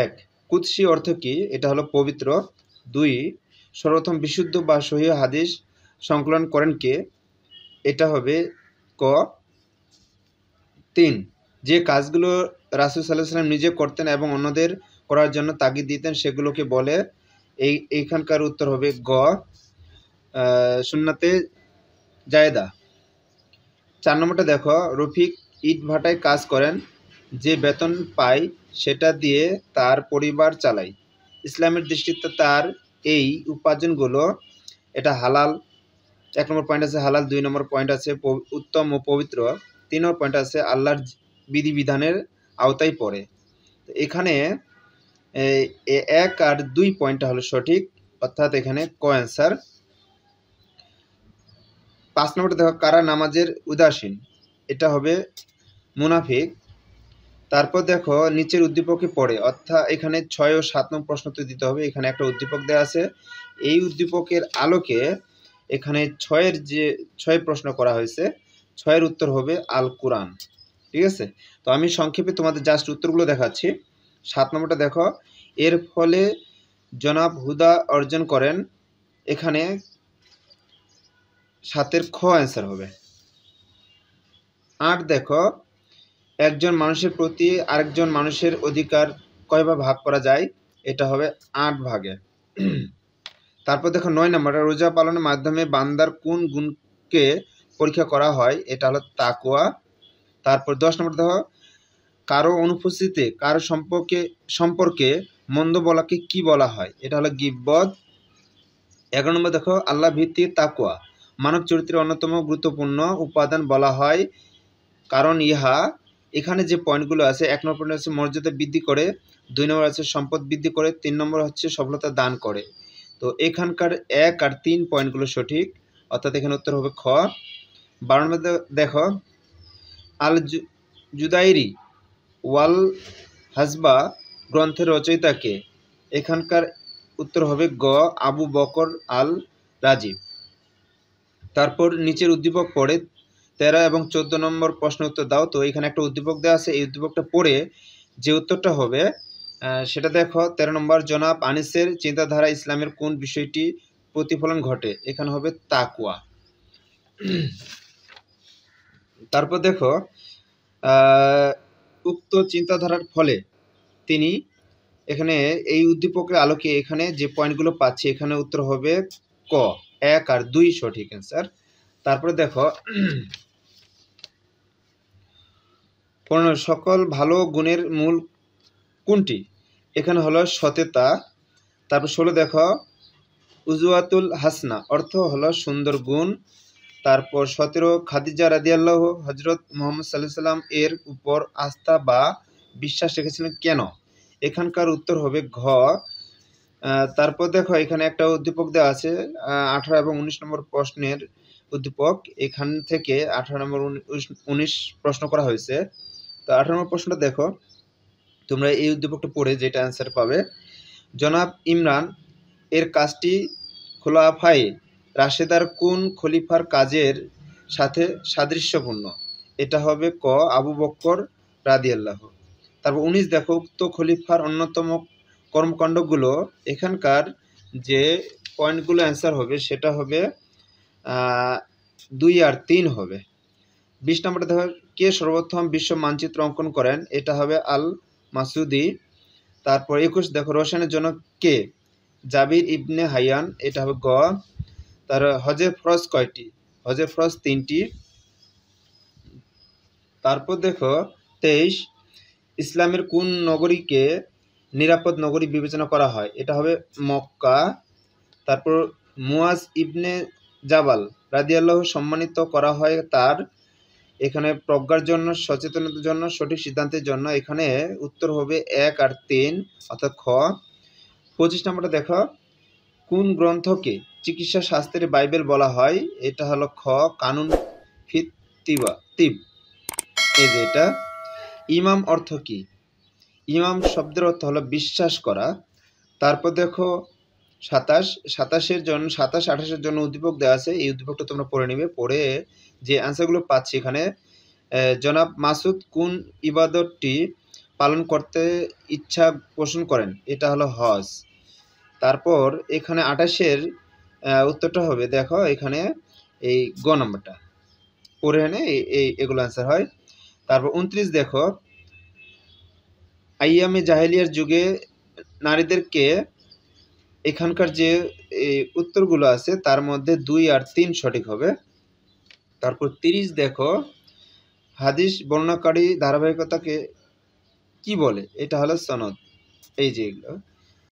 এক, কুদসি অর্থ কি? এটা হলো পবিত্র। 2, সর্বপ্রথম বিশুদ্ধ বা সহিহ হাদিস সংকলন করেন কে? এটা হবে ক। 3, যে কাজগুলো রাসূল সাল্লাল্লাহু আলাইহি ওয়াসাল্লাম নিজে করতেন এবং অন্যদের করার জন্য তাগিদ দিতেন সেগুলোকে বলে। এইখানকার উত্তর হবে গ, সুন্নাতে জায়েদা। 4 নম্বরটা দেখো, রফিক ইটভাটায় কাজ করেন, যে বেতন পায় সেটা দিয়ে তার পরিবার চালায়। ইসলামের দৃষ্টিতে তার এই উপার্জনগুলো এটা হালাল। 1 নম্বর পয়েন্ট আছে হালাল, 2 নম্বর পয়েন্ট আছে উত্তম ও পবিত্র, 3 নম্বর পয়েন্ট আছে আল্লাহর বিধিবিধানের আওতায় পড়ে। এখানে 1 আর 2 পয়েন্টটা হলো সঠিক, অর্থাৎ এখানে ক অ্যান্সার। 5 নম্বরটা দেখো, কারা নামাজের উদাসীন? এটা হবে মুনাফিক। তারপর দেখো নিচের উদ্দীপকে পড়ে, অর্থাৎ এখানে 6 ও 7 নম্বর প্রশ্ন তো দিতে হবে। এখানে একটা উদ্দীপক দেওয়া আছে, এই উদ্দীপকের আলোকে এখানে 6 প্রশ্ন করা হয়েছে। 6 এর উত্তর হবে আল কুরআন। ঠিক আছে, তো আমি সংক্ষেপে তোমাদের জাস্ট উত্তরগুলো দেখাচ্ছি। 7 নম্বরটা দেখো, এর ফলে জনাব হুদা অর্জন করেন। এখানে 7 খ অ্যান্সার হবে। 8 দেখো, একজন মানুষের প্রতি আরেকজন মানুষের অধিকার কয়ভাবে ভাগ করা যায়? এটা হবে 8 ভাগে। তারপর দেখো 9 নম্বরে, রোজা পালনের মাধ্যমে বান্দার কোন গুণকে পরীক্ষা করা হয়? এটা হলো তাকওয়া। তারপর 10 নম্বর দেখো, কারো অনুপস্থিতিতে কারো সম্পর্কে মন্দ বলাকে কি বলা হয়? এটা হলো গীবত। 11 নম্বর দেখো, আল্লাহ ভিত্তিক তাকওয়া মানব চরিত্রের অন্যতম গুরুত্বপূর্ণ উপাদান বলা হয়, কারণ ইহা এখানে যে পয়েন্টগুলো আছে, 1 নম্বর পয়েন্ট আছে মর্যাদা বৃদ্ধি করে, 2 নম্বর আছে সম্পদ বৃদ্ধি করে, 3 নম্বর হচ্ছে সফলতা দান করে। তো এখানকার 1 আর 3 পয়েন্টগুলো সঠিক, অর্থাৎ এখানে উত্তর হবে খ। 12 নম্বর দেখো, আল জুদাইরি ওয়াল হাসবা গ্রন্থের রচয়িতাকে? এখানকার উত্তর হবে গ, আবু বকর আল রাজিব। তারপর নিচের উদ্দীপক পড়ে 13 এবং 14 নম্বর প্রশ্ন উত্তর দাও। তো এখানে একটা উদ্দীপক দেওয়া আছে, এই উদ্দীপকটা পড়ে যে উত্তরটা হবে সেটা দেখো। 13 নম্বর, জনাব আনিসের চিন্তাধারা ইসলামের কোন বিষয়টি প্রতিফলন ঘটে? এখানে হবে তাকওয়া। তারপর দেখো, উক্ত চিন্তাধারার ফলে তিনি, এখানে এই উদ্দীপকের আলোকে এখানে যে পয়েন্টগুলো পাচ্ছি, এখানে উত্তর হবে ক, 1 আর 2 সঠিক অ্যান্সার। তারপরে দেখো 15, সকল ভালো গুণের মূল কোনটি? এখানে হলো সততা। তারপর 16 দেখো, উজওয়াতুল হাসনা অর্থ হলো সুন্দর গুণ। তারপর 17, খাদিজা রাদিয়াল্লাহু হযরত মুহাম্মদ সাল্লাল্লাহু আলাইহি সাল্লাম এর উপর আস্থা বা বিশ্বাস রেখেছিলেন কেন? এখানকার উত্তর হবে ঘ। তারপর দেখো এখানে একটা উদ্দীপক দেওয়া আছে, 18 এবং 19 নম্বর প্রশ্নের উদ্দীপক। এখান থেকে 18 নম্বর 19 প্রশ্ন করা হয়েছে। তো 18 নম্বর প্রশ্নটা দেখো, তোমরা এই উদ্দীপকটা পড়ে যেটা অ্যান্সার পাবে, জনাব ইমরান এর কাজটি খোলাফায়ে রাশেদার কোন খলিফার কাজের সাথে সাদৃশ্যপূর্ণ? এটা হবে ক, আবু বকর রাদিয়াল্লাহু। তারপর 19 দেখো, উক্ত খলিফার অন্যতম কর্মকাণ্ডগুলো? এখানকার যে পয়েন্টগুলো অ্যান্সার হবে সেটা হবে 2 আর 3 হবে। 20 নম্বরে দেখো, কে সর্বপ্রথম বিশ্ব মানচিত্র অঙ্কন করেন? এটা হবে আল মাসুদি। তারপর 21 দেখো, রোশনের জন্য কে? জাবির ইবনে হাইয়ান। এটা হবে গ। তার হজের ফরজ কয়টি? হজের ফরজ 3টি। তারপর দেখো 23, ইসলামের কোন নগরীকে নিরাপদ নগরী বিবেচনা করা হয়? এটা হবে মক্কা। তারপর মুয়াজ ইবনে জাবাল রাদিয়াল্লাহু সম্মানিত করা হয় তার? এখানে প্রজ্ঞার জন্য, সচেতনতার জন্য, সঠিক সিদ্ধান্তের জন্য। এখানে উত্তর হবে 1 আর 3, অর্থাৎ খ। 25 নম্বরটা দেখো, কোন গ্রন্থকে চিকিৎসা শাস্ত্রের বাইবেল বলা হয়? এটা হলো খ, কানুন ফিত তিব। এই যে এটা। ইমাম অর্থ কি? ইমাম শব্দের অর্থ হলো বিশ্বাস করা। তারপর দেখো 27 জন্য 27-28 জন্য উদ্দীপক দেওয়া আছে, এই উদ্দীপকটা তোমরা পড়ে নিবে। পড়ে যে অ্যান্সারগুলো পাচ্ছি এখানে, জনাব মাসুদ কোন ইবাদতটি পালন করতে ইচ্ছা পোষণ করেন, এটা হলো হজ। তারপর এখানে 28-এর উত্তরটা হবে, দেখো এখানে এই গ নম্বরটা পরে এনে এগুলো অ্যান্সার হয়। তারপর 29 দেখো, আইয়ামে জাহেলিয়ার যুগে নারীদেরকে, এখানকার যে উত্তরগুলো আছে তার মধ্যে 2 আর 3 সঠিক হবে। তারপর 30 দেখো, হাদিস বর্ণনাকারী ধারাবাহিকতাকে কি বলে, এটা হলো সনদ। এই যে এগুলো